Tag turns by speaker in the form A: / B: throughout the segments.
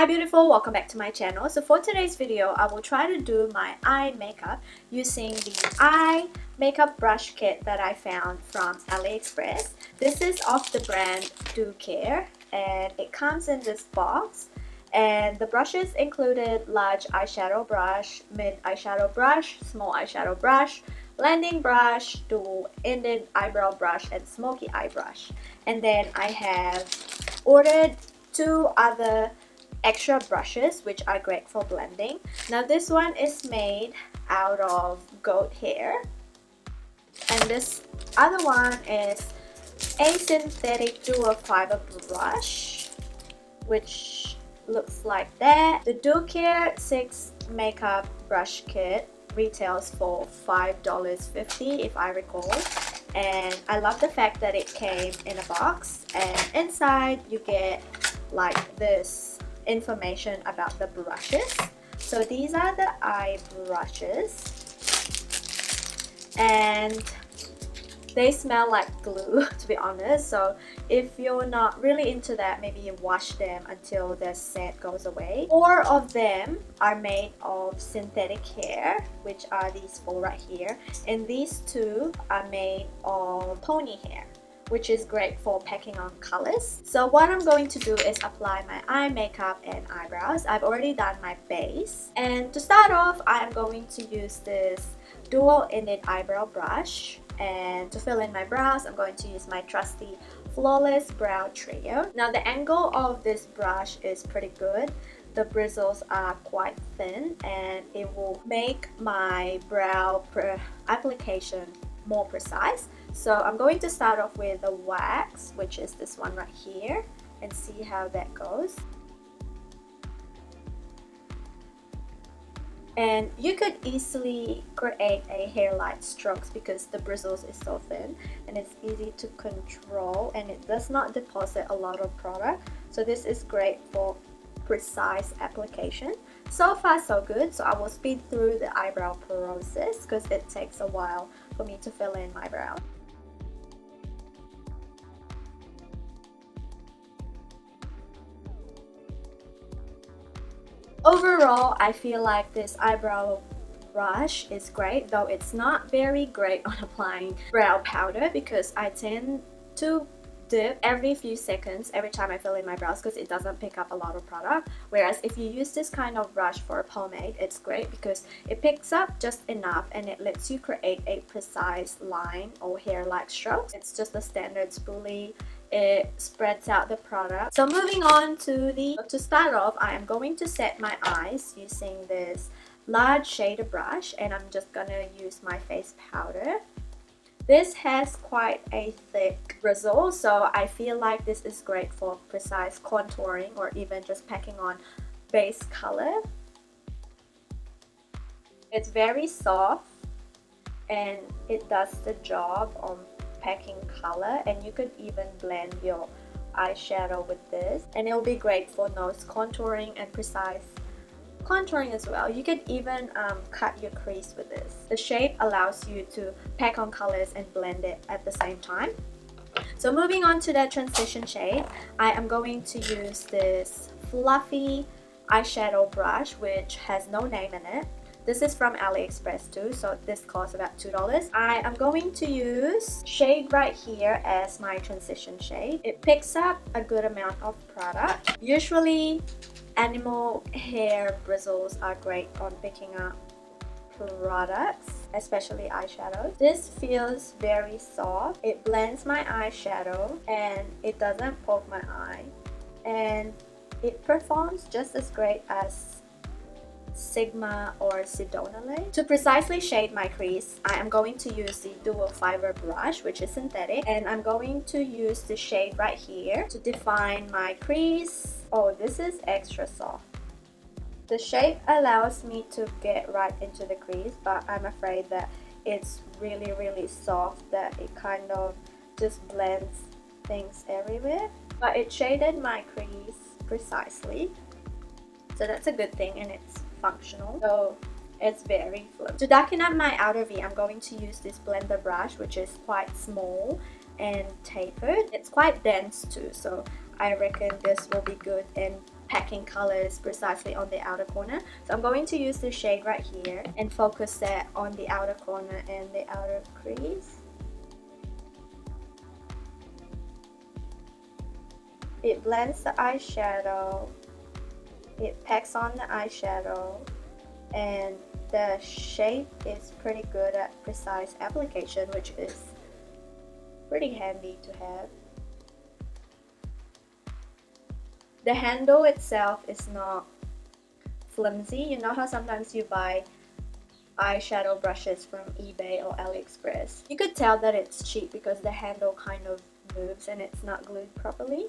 A: Hi beautiful, welcome back to my channel. So for today's video, I will try to do my eye makeup using the eye makeup brush kit that I found from Aliexpress. This is of the brand DUcare and it comes in this box. And the brushes included large eyeshadow brush, mid eyeshadow brush, small eyeshadow brush, blending brush, dual-ended eyebrow brush, and smoky eye brush. And then I have ordered two other extra brushes which are great for blending. Now this one is made out of goat hair and this other one is a synthetic dual fiber brush which looks like that. The DUcare 6 makeup brush kit retails for $5.50 if I recall, and I love the fact that it came in a box and inside you get like this information about the brushes. So these are the eye brushes and they smell like glue to be honest, so if you're not really into that, maybe you wash them until the scent goes away. 4 of them are made of synthetic hair, which are these 4 right here, and these 2 are made of pony hair, which is great for packing on colors. So what I'm going to do is apply my eye makeup and eyebrows. I've already done my base, and to start off I'm going to use this dual-ended eyebrow brush, and to fill in my brows I'm going to use my trusty Flawless Brow Trio. Now the angle of this brush is pretty good. The bristles are quite thin and it will make my brow application more precise. So I'm going to start off with the wax, which is this one right here, and see how that goes. And you could easily create a hair-like strokes because the bristles is so thin and it's easy to control and it does not deposit a lot of product. So this is great for precise application. So far so good, so I will speed through the eyebrow process because it takes a while for me to fill in my brow. Overall, I feel like this eyebrow brush is great, though it's not very great on applying brow powder because I tend to dip every few seconds every time I fill in my brows because it doesn't pick up a lot of product. Whereas if you use this kind of brush for a pomade, it's great because it picks up just enough and it lets you create a precise line or hair-like strokes. It's just a standard spoolie. It spreads out the product. So moving on to start off, I am going to set my eyes using this large shader brush and I'm just gonna use my face powder. This has quite a thick bristle, so I feel like this is great for precise contouring or even just packing on base color. It's very soft and it does the job on packing color, and you could even blend your eyeshadow with this and it'll be great for nose contouring and precise contouring as well. You could even cut your crease with this. The shape allows you to pack on colors and blend it at the same time. So moving on to the transition shade, I am going to use this fluffy eyeshadow brush which has no name in it. This is from Aliexpress too, so this costs about $2. I am going to use shade right here as my transition shade. It picks up a good amount of product. Usually animal hair bristles are great on picking up products, especially eyeshadows. This feels very soft. It blends my eyeshadow and it doesn't poke my eye, and it performs just as great as Sigma or Sedona. To precisely shade my crease, I am going to use the dual fiber brush which is synthetic, and I'm going to use the shade right here to define my crease. Oh, this is extra soft. The shape allows me to get right into the crease, but I'm afraid that it's really soft that it kind of just blends things everywhere. But it shaded my crease precisely, so that's a good thing and it's functional. So it's very fluid. To darken up my outer V, I'm going to use this blender brush which is quite small and tapered. It's quite dense too, so I reckon this will be good in packing colors precisely on the outer corner. So I'm going to use this shade right here and focus that on the outer corner and the outer crease. It blends the eyeshadow, it packs on the eyeshadow, and the shape is pretty good at precise application, which is pretty handy to have. The handle itself is not flimsy. You know how sometimes you buy eyeshadow brushes from eBay or Aliexpress? You could tell that it's cheap because the handle kind of moves and it's not glued properly.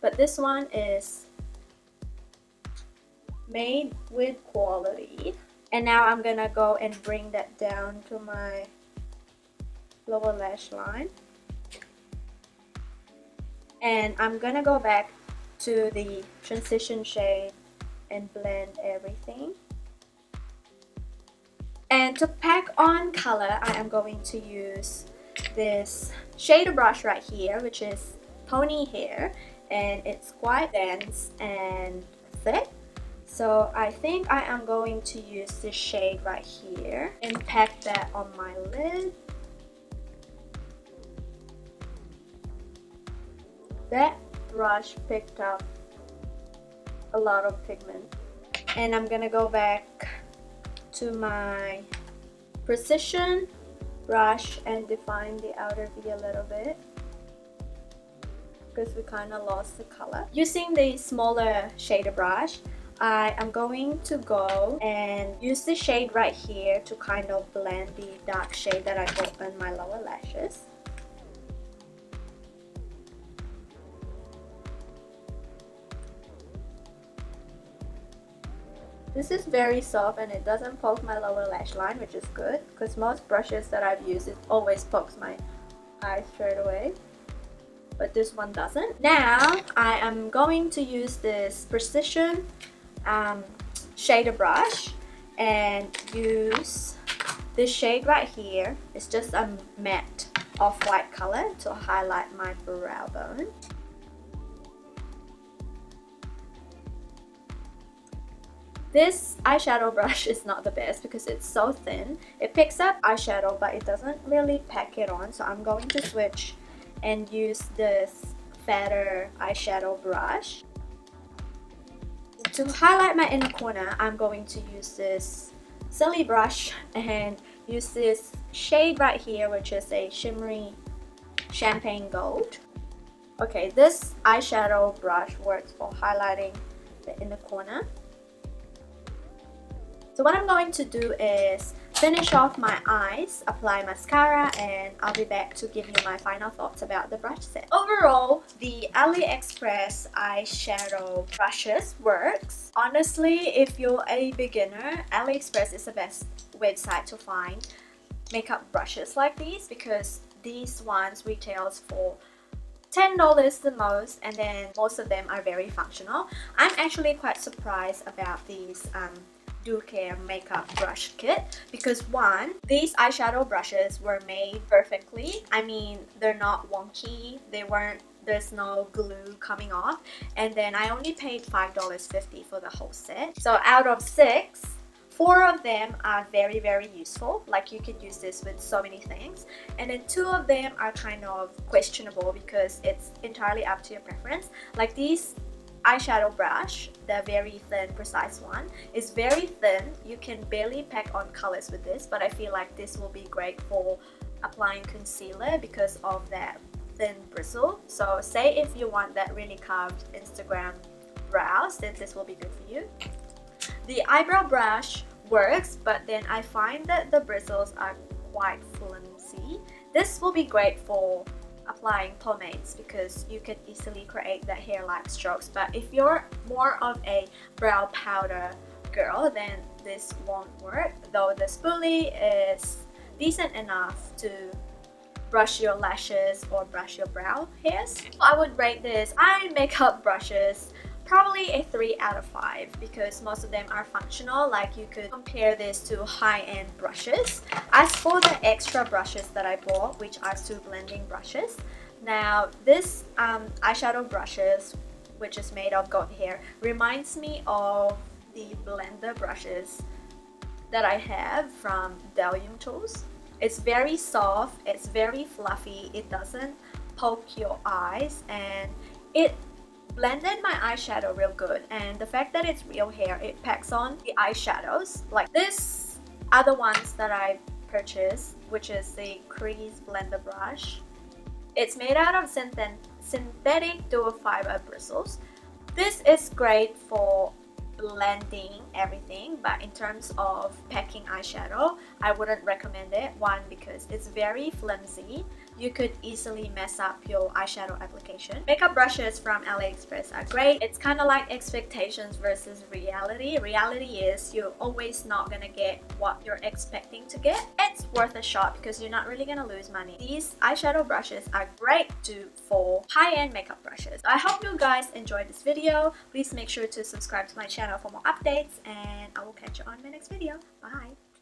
A: But this one is made with quality. And now I'm gonna go and bring that down to my lower lash line. And I'm gonna go back to the transition shade and blend everything. And to pack on color, I am going to use this shader brush right here, which is pony hair, and it's quite dense and thick. So I think I am going to use this shade right here and pack that on my lid. That brush picked up a lot of pigment. And I'm gonna go back to my precision brush and define the outer V a little bit, because we kind of lost the color. Using the smaller shader brush, I am going to go and use the shade right here to kind of blend the dark shade that I got on my lower lashes. This is very soft and it doesn't poke my lower lash line, which is good because most brushes that I've used, it always pokes my eye straight away. But this one doesn't. Now I am going to use this precision shader brush and use this shade right here. It's just a matte off-white color to highlight my brow bone. This eyeshadow brush is not the best because it's so thin. It picks up eyeshadow but it doesn't really pack it on, so I'm going to switch and use this fatter eyeshadow brush. To highlight my inner corner, I'm going to use this silly brush and use this shade right here, which is a shimmery champagne gold. Okay, this eyeshadow brush works for highlighting the inner corner. So what I'm going to do is finish off my eyes, apply mascara, and I'll be back to give you my final thoughts about the brush set. Overall, the Aliexpress eyeshadow brushes works. Honestly, if you're a beginner, Aliexpress is the best website to find makeup brushes like these, because these ones retails for $10 the most, and then most of them are very functional. I'm actually quite surprised about these DUcare makeup brush kit because one, these eyeshadow brushes were made perfectly. I mean, they're not wonky, there's no glue coming off, and then I only paid $5.50 for the whole set. So out of 6, 4 of them are very, very useful, like you could use this with so many things, and then 2 of them are kind of questionable because it's entirely up to your preference. Like these eyeshadow brush, the very thin precise one, is very thin. You can barely pack on colors with this, but I feel like this will be great for applying concealer because of that thin bristle. So say if you want that really carved Instagram brows, then this will be good for you. The eyebrow brush works, but then I find that the bristles are quite flimsy. This will be great for applying pomades because you can easily create that hair-like strokes, but if you're more of a brow powder girl, then this won't work, though the spoolie is decent enough to brush your lashes or brush your brow hairs. I would rate this eye makeup brushes probably a 3 out of 5 because most of them are functional. Like you could compare this to high-end brushes. As for the extra brushes that I bought, which are 2 blending brushes, Now this eyeshadow brushes, which is made of goat hair, reminds me of the blender brushes that I have from DUcare. It's very soft, it's very fluffy, it doesn't poke your eyes, and it blended my eyeshadow real good. And the fact that it's real hair, it packs on the eyeshadows. Like this are the ones that I purchased, which is the crease blender brush. It's made out of synthetic dual fiber bristles. This is great for blending everything, but in terms of packing eyeshadow, I wouldn't recommend it. One, because it's very flimsy. You could easily mess up your eyeshadow application. Makeup brushes from Aliexpress are great. It's kind of like expectations versus reality. Reality is you're always not gonna get what you're expecting to get. It's worth a shot because you're not really gonna lose money. These eyeshadow brushes are great for high-end makeup brushes. I hope you guys enjoyed this video. Please make sure to subscribe to my channel for more updates, and I will catch you on my next video. Bye!